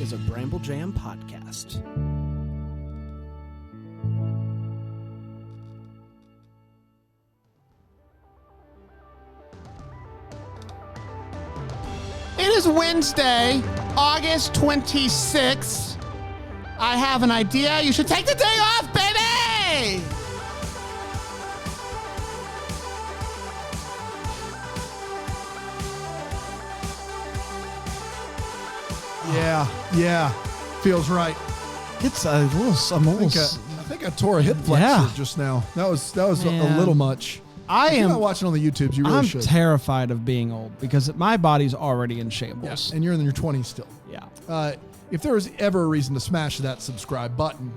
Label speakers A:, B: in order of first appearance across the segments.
A: is a Bramble Jam podcast.
B: It is Wednesday, August 26th. I have an idea. You should take the day off, baby!
C: Yeah, feels right.
A: It's a little.
C: I think I tore a hip flexor just now. That was a little much.
A: If
C: you're not watching on the YouTubes, you really should.
A: I'm terrified of being old because my body's already in shambles.
C: Yeah, and you're in your 20s still.
A: Yeah.
C: If there was ever a reason to smash that subscribe button,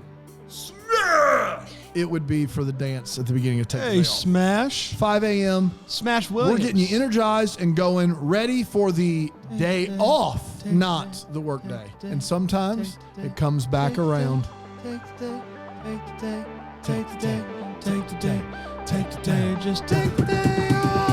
C: it would be for the dance at the beginning of Take the Day Off.
A: Smash.
C: 5 a.m.
A: Smash Williams.
C: We're getting you energized and going, ready for the day off, not the work day. And sometimes it comes back around.
A: Take the day, take the day, take the day, take the day, take the day, just take the day off.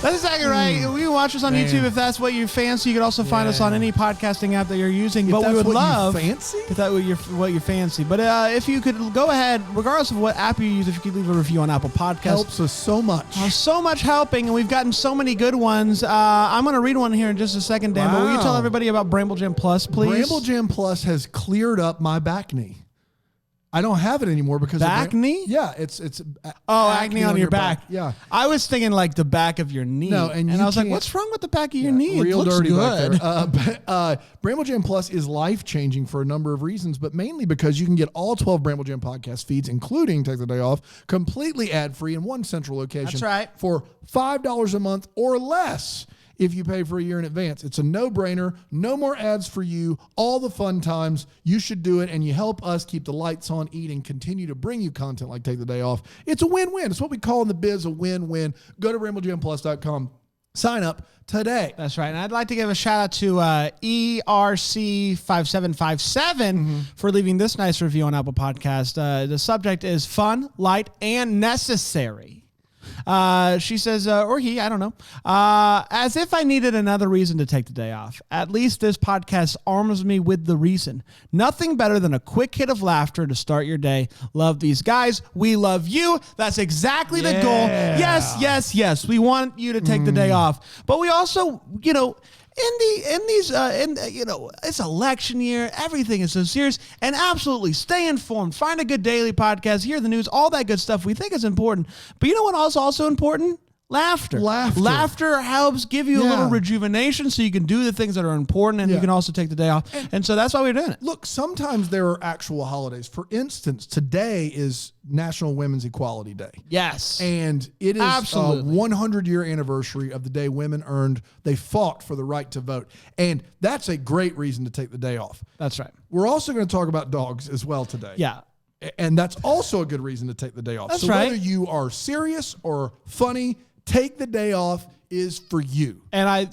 A: That's exactly right. You can watch us on YouTube if that's what you fancy. You can also find us on any podcasting app that you're using. But we would love if that what you fancy. But if you could go ahead, regardless of what app you use, if you could leave a review on Apple Podcasts,
C: helps us so much.
A: So much helping, and we've gotten so many good ones. I'm going to read one here in just a second, Dan. But will you tell everybody about Bramble Jam Plus, please?
C: Bramble Jam Plus has cleared up my back knee. I don't have it anymore because
A: back knee?
C: Yeah, it's
A: acne on your back.
C: Yeah,
A: I was thinking like the back of your knee.
C: No, and
A: I was like, what's wrong with the back of your knee?
C: Real
A: it looks
C: dirty
A: good.
C: Back there. Bramble Jam Plus is life changing for a number of reasons, but mainly because you can get all 12 Bramble Jam podcast feeds, including Take the Day Off, completely ad free in one central location.
A: That's right.
C: For $5 a month or less. If you pay for a year in advance. It's a no-brainer. No more ads for you. All the fun times. You should do it, and you help us keep the lights on, eat, and continue to bring you content like Take the Day Off. It's a win-win. It's what we call in the biz a win-win. Go to BrambleJamPlus.com. Sign up today.
A: That's right. And I'd like to give a shout-out to ERC5757 for leaving this nice review on Apple Podcast. The subject is fun, light, and necessary. She says, or he, I don't know, as if I needed another reason to take the day off. At least this podcast arms me with the reason. Nothing better than a quick hit of laughter to start your day. Love these guys. We love you. That's exactly the goal. Yes. We want you to take the day off. But we also, it's election year. Everything is so serious, and absolutely stay informed. Find a good daily podcast, hear the news, all that good stuff we think is important. But you know what else is also important? Laughter helps give you a little rejuvenation so you can do the things that are important, and you can also take the day off. And so that's why we're doing it.
C: Look, sometimes there are actual holidays. For instance, today is National Women's Equality Day.
A: Yes.
C: And it is a 100-year anniversary of the day women they fought for the right to vote. And that's a great reason to take the day off.
A: That's right.
C: We're also going to talk about dogs as well today.
A: Yeah.
C: And that's also a good reason to take the day off.
A: That's
C: right. Whether you are serious or funny, take the day off is for you.
A: And I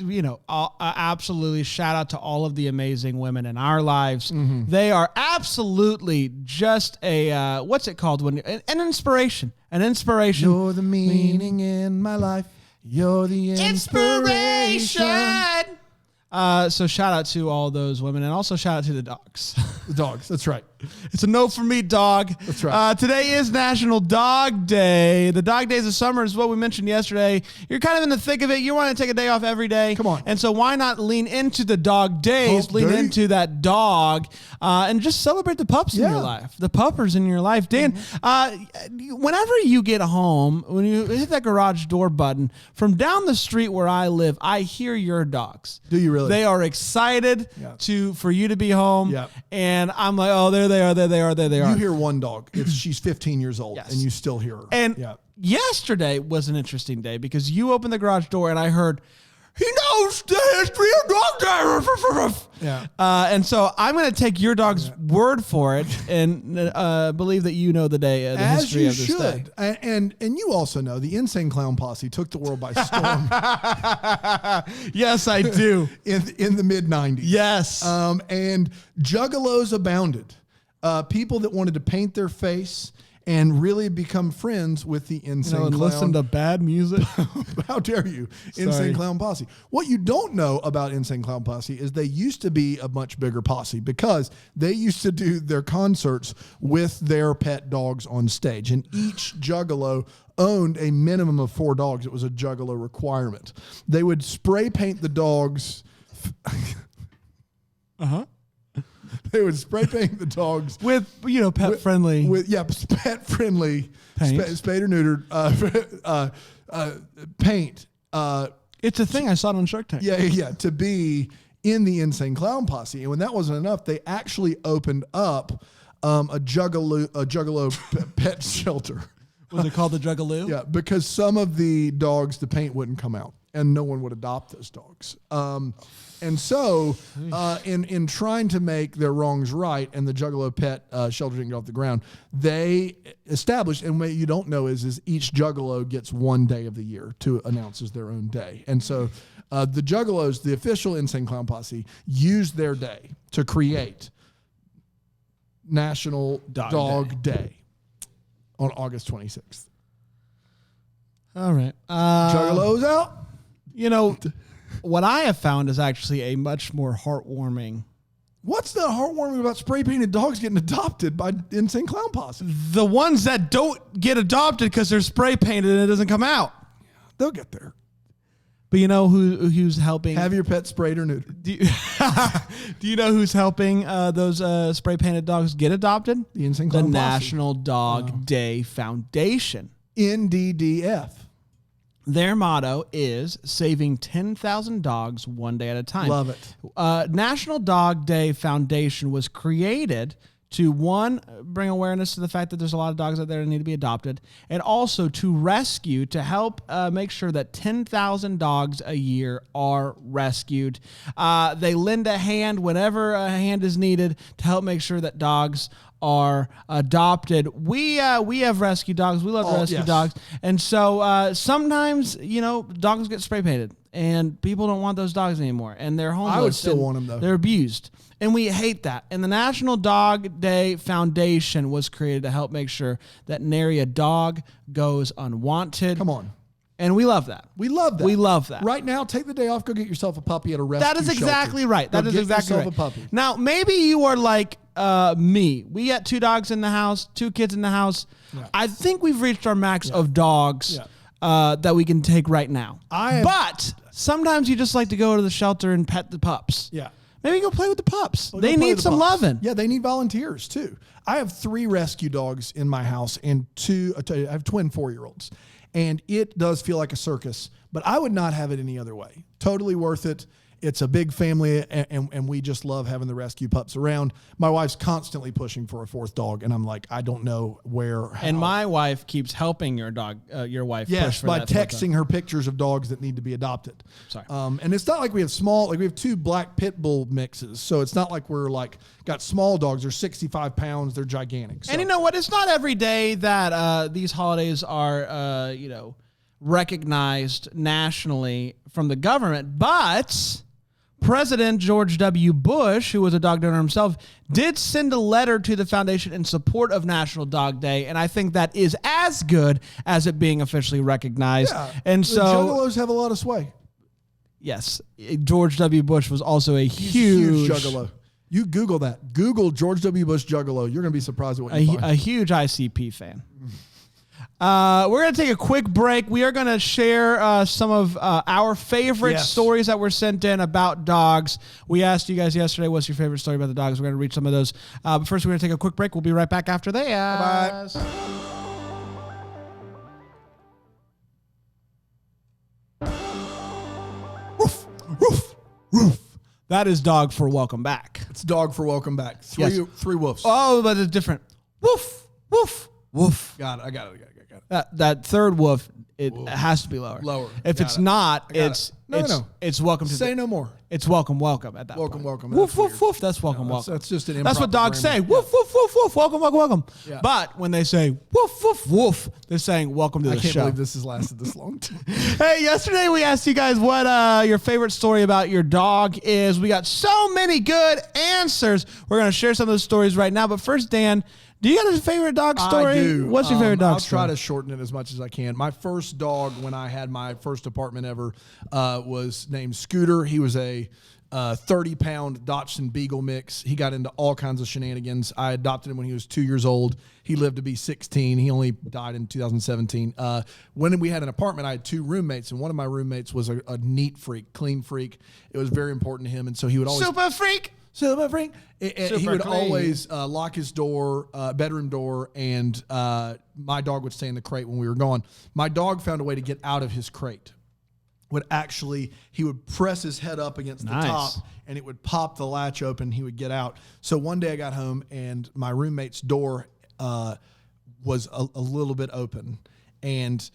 A: absolutely shout out to all of the amazing women in our lives. They are absolutely just a, what's it called? An inspiration. An inspiration.
C: You're the meaning in my life. You're the inspiration.
A: So shout out to all those women, and also shout out to the dogs.
C: The dogs, that's right.
A: It's a no for me, dog.
C: That's right.
A: Today is National Dog Day. The dog days of summer is what we mentioned yesterday. You're kind of in the thick of it. You want to take a day off every day.
C: Come on.
A: And so why not lean into the dog days, lean into that dog, and just celebrate the pups in your life, the puppers in your life. Dan, whenever you get home, when you hit that garage door button, from down the street where I live, I hear your dogs.
C: Do you really?
A: They are excited for you to be home.
C: Yep.
A: And I'm like, oh, there they are.
C: You hear one dog. She's 15 years old, and you still hear her.
A: And yesterday was an interesting day because you opened the garage door, and I heard, he knows the history of dog day.
C: Yeah.
A: And so I'm going to take your dog's word for it and believe that you know the day, the history of this day.
C: And you also know the Insane Clown Posse took the world by storm.
A: Yes, I do.
C: in the mid-90s.
A: Yes.
C: And juggalos abounded. People that wanted to paint their face and really become friends with the Insane
A: and
C: Clown.
A: listen to bad music.
C: How dare you?
A: Sorry.
C: Insane Clown Posse. What you don't know about Insane Clown Posse is they used to be a much bigger posse because they used to do their concerts with their pet dogs on stage. And each Juggalo owned a minimum of 4 dogs. It was a Juggalo requirement. They would spray paint the dogs. They would spray paint the dogs
A: with, pet friendly.
C: Pet friendly,
A: Paint.
C: spayed or neutered paint.
A: It's a thing. I saw it on Shark Tank.
C: To be in the Insane Clown Posse. And when that wasn't enough, they actually opened up a Juggalo pet shelter.
A: Was it called the Juggaloo?
C: Yeah, because some of the dogs, the paint wouldn't come out, and no one would adopt those dogs. And so, in trying to make their wrongs right, and the Juggalo pet shelter didn't get off the ground, they established, and what you don't know is each Juggalo gets 1 day of the year to announce as their own day. And so, the Juggalos, the official Insane Clown Posse, used their day to create National Dog Day on August 26th.
A: All right.
C: Juggalos out.
A: What I have found is actually a much more heartwarming.
C: What's the heartwarming about spray painted dogs getting adopted by Insane Clown Posse?
A: The ones that don't get adopted because they're spray painted and it doesn't come out.
C: They'll get there.
A: But you know who's helping?
C: Have your pet sprayed or neutered.
A: Do you know who's helping those spray painted dogs get adopted?
C: The Insane Clown Posse.
A: National Dog Day Foundation.
C: NDDF.
A: Their motto is saving 10,000 dogs one day at a time.
C: Love it.
A: National Dog Day Foundation was created to, one, bring awareness to the fact that there's a lot of dogs out there that need to be adopted, and also to help make sure that 10,000 dogs a year are rescued. They lend a hand whenever a hand is needed to help make sure that dogs are adopted. We have rescue dogs. We love to rescue dogs. And so sometimes, dogs get spray painted and people don't want those dogs anymore. And they're homeless.
C: I would still want them though.
A: They're abused. And we hate that. And the National Dog Day Foundation was created to help make sure that nary a dog goes unwanted.
C: Come on.
A: And we love that.
C: We love that.
A: We love that.
C: Right now, take the day off. Go get yourself a puppy at a rescue
A: That is exactly
C: shelter.
A: right. That is exactly right.
C: A puppy.
A: Now, maybe you are like me. We got 2 dogs in the house, 2 kids in the house. Yeah. I think we've reached our max of dogs that we can take right now. But sometimes you just like to go to the shelter and pet the pups.
C: Yeah.
A: Maybe go play with the pups. They need some loving.
C: Yeah, they need volunteers too. I have 3 rescue dogs in my house and I have twin 4-year-olds. And it does feel like a circus, but I would not have it any other way. Totally worth it. It's a big family, and we just love having the rescue pups around. My wife's constantly pushing for a 4th dog, and I'm like, I don't know where. How.
A: And my wife keeps helping your wife.
C: Yes,
A: push for
C: by
A: that
C: texting her pictures of dogs that need to be adopted.
A: Sorry.
C: And it's not like we have we have 2 black pit bull mixes, so it's not like we're got small dogs. They're 65 pounds. They're gigantic. So.
A: And you know what? It's not every day that these holidays are, recognized nationally from the government, but President George W. Bush, who was a dog donor himself, did send a letter to the foundation in support of National Dog Day, and I think that is as good as it being officially recognized.
C: Yeah,
A: and so
C: Juggalos have a lot of sway.
A: Yes, George W. Bush was also a huge
C: Juggalo. You Google that. Google George W. Bush Juggalo. You're going to be surprised at what you find.
A: A huge ICP fan. We're going to take a quick break. We are going to share some of our favorite stories that were sent in about dogs. We asked you guys yesterday, what's your favorite story about the dogs? We're going to read some of those. But first, we're going to take a quick break. We'll be right back after this.
C: Bye. Woof, woof, woof.
A: That is dog for welcome back.
C: It's dog for welcome back. Three woofs.
A: Oh, but it's different. Woof, woof, woof.
C: Got it.
A: That third woof, it has to be lower.
C: Lower.
A: If it's not, it's welcome to
C: say no more.
A: It's welcome at that point.
C: Welcome.
A: Woof, woof, woof. That's welcome.
C: That's just an
A: That's what dogs say.
C: Yeah.
A: Woof, woof, woof, woof. Welcome.
C: Yeah.
A: But when they say woof, woof, woof, they're saying welcome to the show.
C: I can't believe this has lasted this long.
A: Hey, yesterday we asked you guys what your favorite story about your dog is. We got so many good answers. We're going to share some of those stories right now. But first, Dan, Do you got a favorite dog story?
C: I do.
A: What's your favorite dog story?
C: I'll try to shorten it as much as I can. My first dog, when I had my first apartment ever, was named Scooter. He was a 30-pound Dachshund Beagle mix. He got into all kinds of shenanigans. I adopted him when he was 2 years old. He lived to be 16. He only died in 2017. When we had an apartment, I had 2 roommates, and one of my roommates was a neat freak, clean freak. It was very important to him, and so he would always...
A: Super freak!
C: Super freak! He would
A: clean.
C: always lock his door, bedroom door, and my dog would stay in the crate when we were gone. My dog found a way to get out of his crate. He would press his head up against the top, and it would pop the latch open. He would get out. So one day I got home, and my roommate's door was a little bit open, and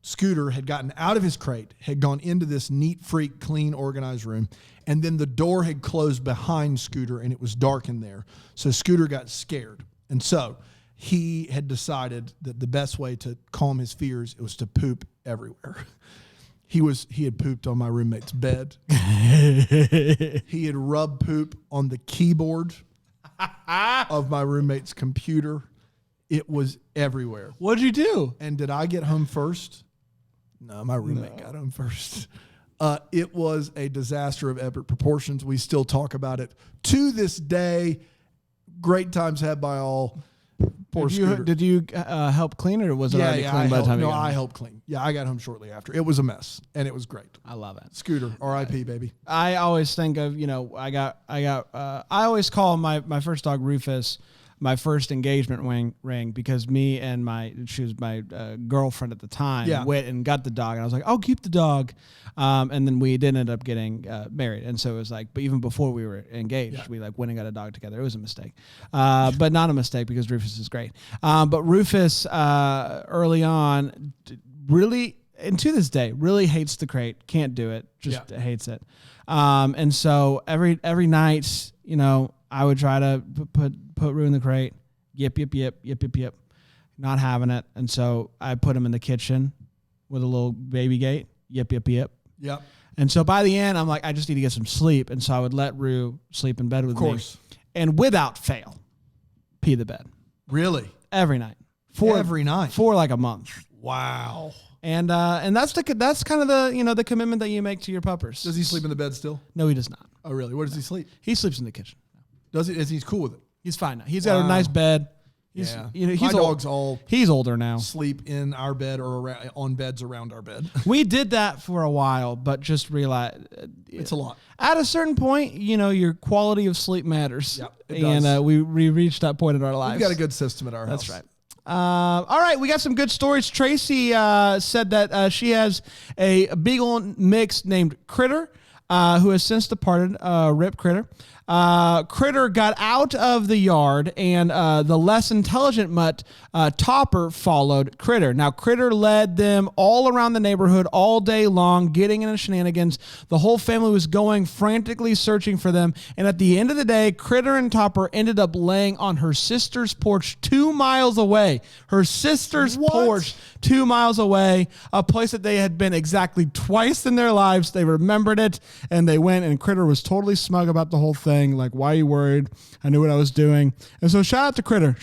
C: Scooter had gotten out of his crate, had gone into this neat freak, clean, organized room, and then the door had closed behind Scooter, and it was dark in there. So Scooter got scared, and so he had decided that the best way to calm his fears was to poop everywhere. He had pooped on my roommate's bed. He had rubbed poop on the keyboard of my roommate's computer. It was everywhere.
A: What'd you do?
C: And did I get home first? No, my roommate got home first. It was a disaster of epic proportions. We still talk about it to this day. Great times had by all. Poor Scooter.
A: Did you help clean it, or was it already clean by the time you got home?
C: I helped clean. Yeah, I got home shortly after. It was a mess, and it was great.
A: I love it.
C: Scooter, R.I.P. baby.
A: I always think of, I always call my first dog Rufus my first engagement ring because me and she was my girlfriend at the time, went and got the dog, and I was like, I'll keep the dog. And then we did end up getting married. And so it was like, but even before we were engaged, we like went and got a dog together. It was a mistake, but not a mistake because Rufus is great. But Rufus early on really, and to this day, really hates the crate. Can't do it. Just hates it. And so every night, I would try to put Rue in the crate. Yip. Not having it. And so I put him in the kitchen with a little baby gate. Yip.
C: Yep.
A: And so by the end, I'm like, I just need to get some sleep. And so I would let Rue sleep in bed with me. And without fail, pee the bed.
C: Really?
A: Every night.
C: Every night?
A: For like a month.
C: Wow.
A: And that's kind of the commitment that you make to your puppers.
C: Does he sleep in the bed still?
A: No, he does not.
C: Oh, really? Where does he sleep?
A: He sleeps in the kitchen.
C: Does he? Is he cool with it?
A: He's fine now. He's got a nice bed. He's
C: my dogs all
A: he's older now.
C: Sleep in our bed or on beds around our bed.
A: We did that for a while, but just realized
C: it's a lot.
A: At a certain point, your quality of sleep matters.
C: Yep, it does.
A: And we reached that point in our lives.
C: We've got a good system at our house.
A: That's right. All right, we got some good stories. Tracy said that she has a beagle mix named Critter, who has since departed. Rip Critter. Critter got out of the yard, and the less intelligent mutt Topper followed Critter. Now, Critter led them all around the neighborhood all day long, getting into shenanigans. The whole family was going frantically searching for them, and at the end of the day, Critter and Topper ended up laying on her sister's porch 2 miles away. Her sister's porch 2 miles away, a place that they had been exactly twice in their lives. They remembered it, and they went, and Critter was totally smug about the whole thing. Like, why are you worried? I knew what I was doing. And so shout out to Critter.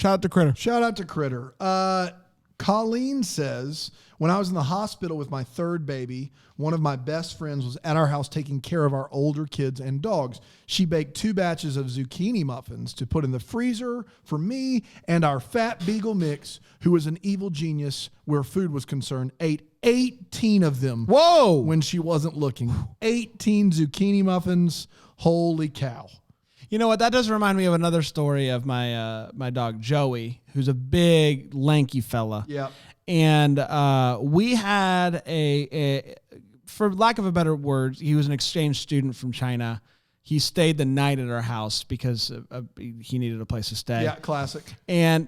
C: Colleen says, when I was in the hospital with my third baby, one of my best friends was at our house taking care of our older kids and dogs. She baked 2 batches of zucchini muffins to put in the freezer for me, and our fat beagle mix, who was an evil genius where food was concerned, ate 18 of them.
A: Whoa!
C: When she wasn't looking. 18 zucchini muffins. Holy cow.
A: You know what? That does remind me of another story of my dog Joey, who's a big, lanky fella.
C: Yeah.
A: And we had for lack of a better word, he was an exchange student from China. He stayed the night at our house because he needed a place to stay.
C: Yeah, classic.
A: And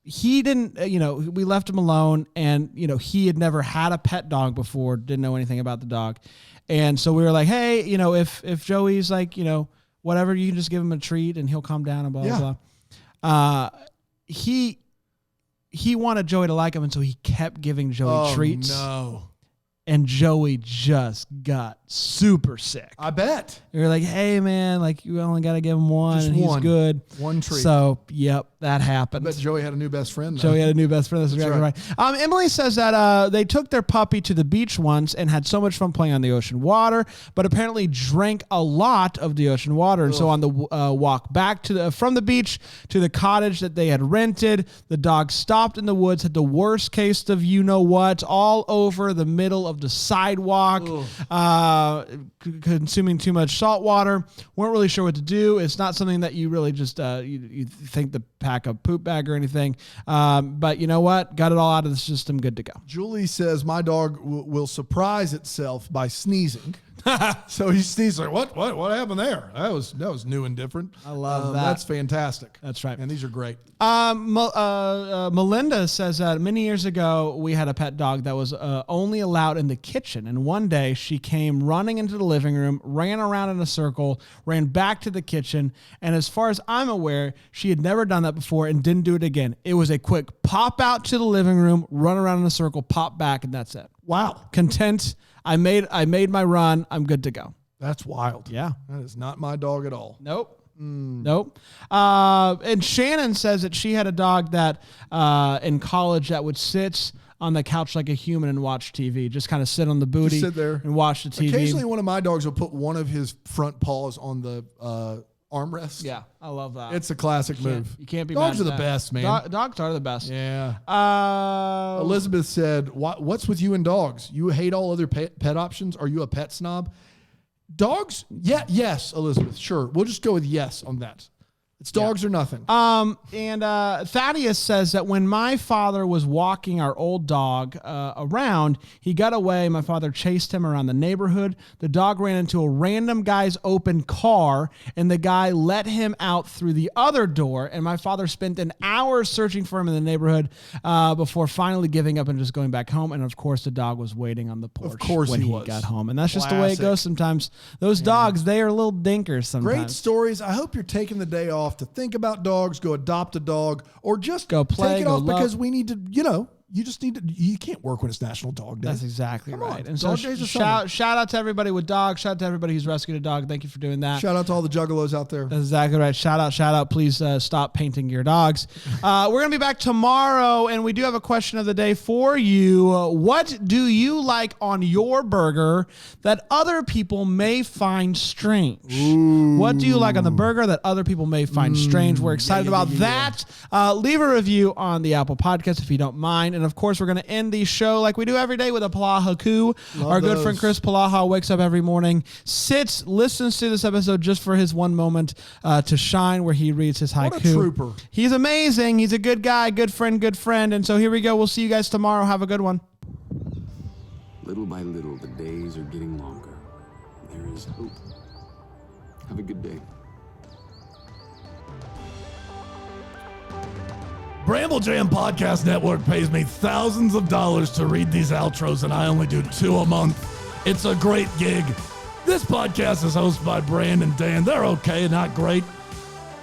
A: he didn't, we left him alone, and, he had never had a pet dog before, didn't know anything about the dog. And so we were like, hey, if Joey's like, whatever, you can just give him a treat and he'll calm down and blah, blah, blah. He wanted Joey to like him, and so he kept giving Joey treats.
C: No.
A: and Joey just got super sick.
C: I bet.
A: You're like, hey man, like you only got to give him one,
C: Just
A: and he's
C: one.
A: good.
C: One treat.
A: So, yep, that happened.
C: I bet Joey had a new best friend.
A: Joey had a new best friend. That's exactly
C: right.
A: right. Emily says that they took their puppy to the beach once and had so much fun playing on the ocean water, but apparently drank a lot of the ocean water. And so on the walk back from the beach to the cottage that they had rented, the dog stopped in the woods, had the worst case of you-know-what all over the middle of the sidewalk, consuming too much salt water. Weren't really sure what to do. It's not something that you really just you think to pack a poop bag or anything. But you know what? Got it all out of the system. Good to go.
C: Julie says my dog will surprise itself by sneezing. So he sneezes like, what happened there? That was new and different.
A: I love that.
C: That's fantastic.
A: That's right.
C: And these are great.
A: Melinda says that many years ago we had a pet dog that was only allowed in the kitchen, and one day she came running into the living room, ran around in a circle, ran back to the kitchen, and as far as I'm aware, she had never done that before and didn't do it again. It was a quick pop out to the living room, run around in a circle, pop back, and that's it.
C: Wow.
A: Content. I made my run. I'm good to go.
C: That's wild.
A: Yeah.
C: That is not my dog at all.
A: Nope. Nope. And Shannon says that she had a dog that in college that would sit on the couch like a human and watch TV. Just kind of sit on the booty,
C: sit there
A: and watch the TV.
C: Occasionally, one of my dogs will put one of his front paws on the armrest.
A: Yeah, I love that.
C: It's a classic move.
A: You can't be
C: Dogs
A: mad
C: are
A: at
C: the
A: that.
C: best, man.
A: Dogs are the best.
C: Yeah. Elizabeth said, what's with you and dogs? You hate all other pet options? Are you a pet snob? Dogs? Yeah, yes, Elizabeth. Sure. We'll just go with yes on that. It's dogs or nothing.
A: And Thaddeus says that when my father was walking our old dog around, he got away. My father chased him around the neighborhood. The dog ran into a random guy's open car, and the guy let him out through the other door. And my father spent an hour searching for him in the neighborhood before finally giving up and just going back home. And of course, the dog was waiting on the porch when he got home. And that's just the way it goes sometimes. Those dogs, they are little dinkers sometimes.
C: Great stories. I hope you're taking the day off to think about dogs, go adopt a dog, or just
A: go play,
C: take it
A: go
C: off
A: love.
C: Because we need to, you just need to, you can't work when it's National Dog Day.
A: That's exactly
C: Come
A: right.
C: on.
A: And
C: Dog
A: so
C: days are summer.
A: shout out to everybody with dogs. Shout out to everybody who's rescued a dog. Thank you for doing that.
C: Shout out to all the juggalos out there.
A: That's exactly right. Shout out. Please stop painting your dogs. We're going to be back tomorrow, and we do have a question of the day for you. What do you like on your burger that other people may find strange? Ooh. What do you like on the burger that other people may find strange? We're excited about that. Leave a review on the Apple Podcast if you don't mind. And, of course, we're going to end the show like we do every day with a Palaha Coup. Our good friend Chris Palaha wakes up every morning, sits, listens to this episode just for his one moment to shine where he reads his haiku.
C: What a trooper.
A: He's amazing. He's a good guy, good friend. And so here we go. We'll see you guys tomorrow. Have a good one.
D: Little by little, the days are getting longer. There is hope. Have a good day.
C: Bramble Jam Podcast Network pays me thousands of dollars to read these outros, and I only do 2 a month. It's a great gig. This podcast is hosted by Brand and Dan. They're okay, not great.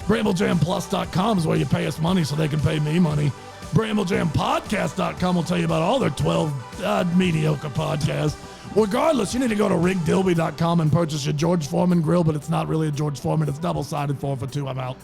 C: BrambleJamPlus.com is where you pay us money so they can pay me money. BrambleJamPodcast.com will tell you about all their 12 mediocre podcasts. Regardless, you need to go to RigDilby.com and purchase your George Foreman grill, but it's not really a George Foreman. It's double-sided 4 for $2. I'm out.